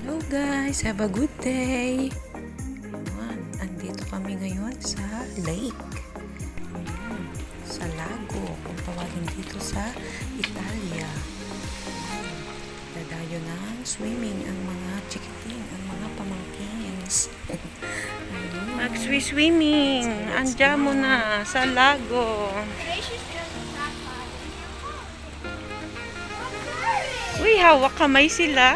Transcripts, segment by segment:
Hello guys, have a good day. Ayan, andito kami ngayon sa lake. Sa lago, kung tawagin dito sa Italia. Dadayo ng swimming ang mga chikiting, ang mga pamangkins. Mag-swimming! Andiyan mo na sa lago. Uy, hawak kamay sila.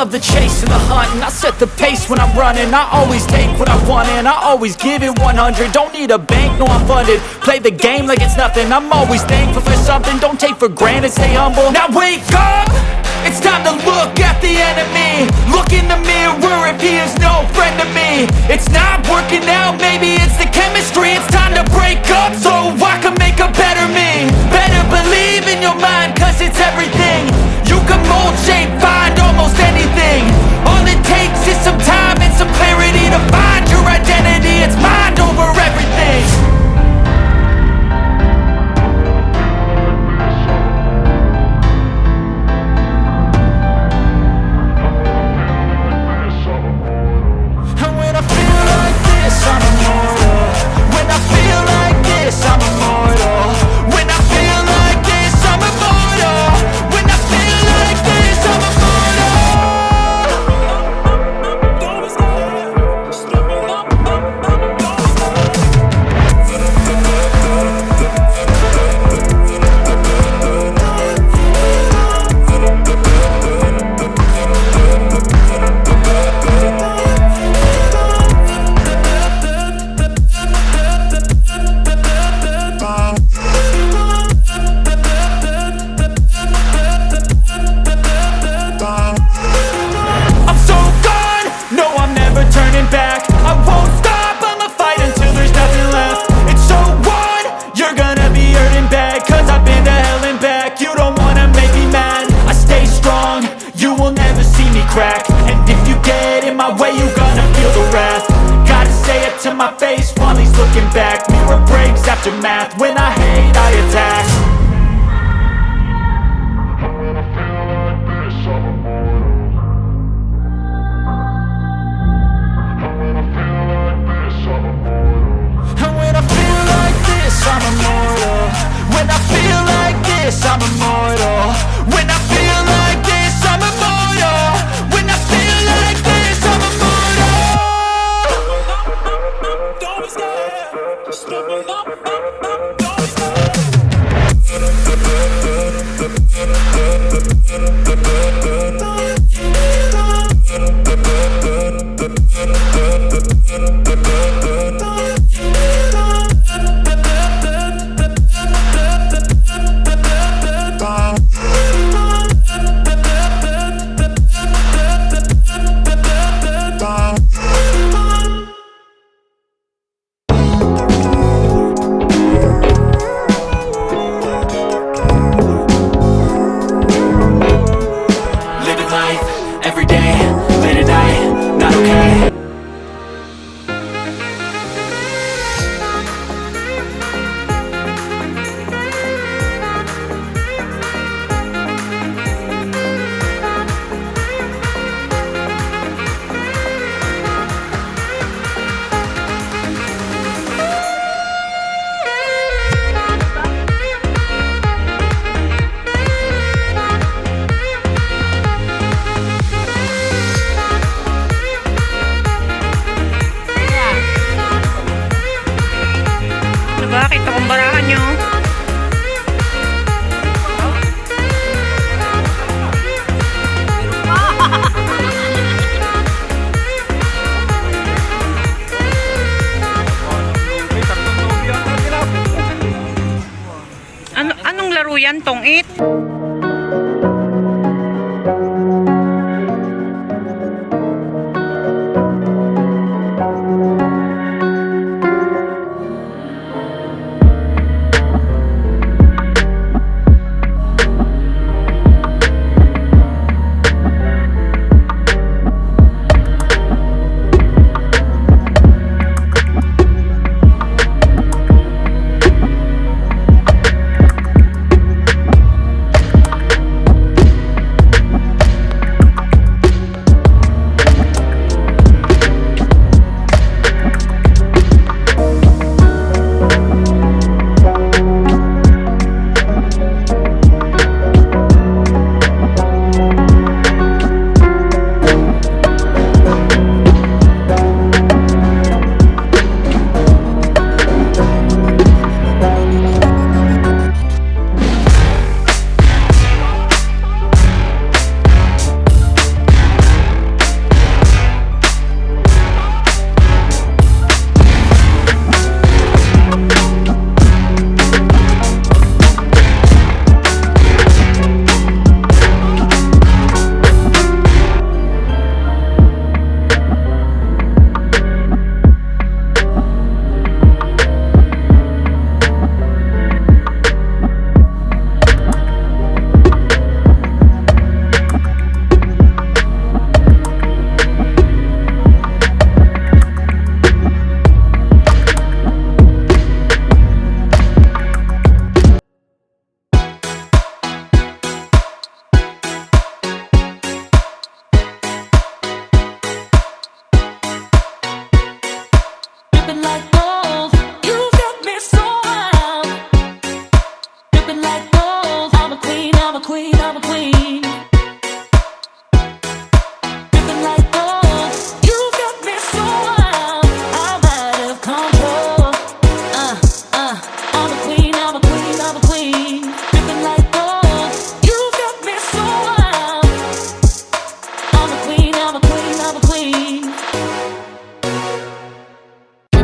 Love the chase and the hunt, and I set the pace when I'm running. I always take what I want and I always give it 100. Don't need a bank, no I'm funded. Play the game like it's nothing. I'm always thankful for something. Don't take for granted, stay humble. Now wake up, it's time to look at the enemy. Look in the mirror if he is no friend to me. It's not working out, maybe it's the chemistry. It's time to break up so I can make a better me. Better believe in your mind, cause it's everything. You can mold, shape, find almost anything. All it takes is some time and some clarity to find your identity. It's mind over everything. looking back. Mirror breaks, aftermath. When I hate, I attack. And when I feel like this, I'm immortal. When I feel like this, I'm immortal. When I feel like this, I'm immortal. When I feel like this, I'm immortal. Don't be scared. Just open up, don't be living life, every day, late at night, not okay. Bakit akong barahan nyo? Anong laro yan, tong-it?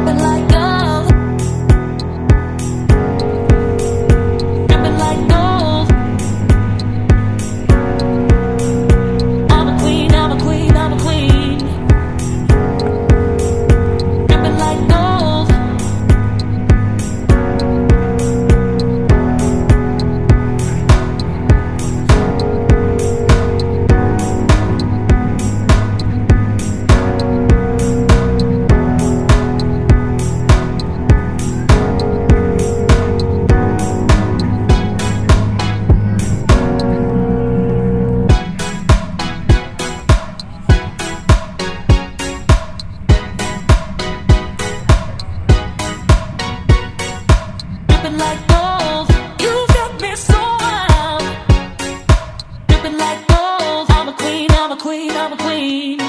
Like dripping like gold. You got me so wild, dripping like gold. I'm a queen, I'm a queen, I'm a queen.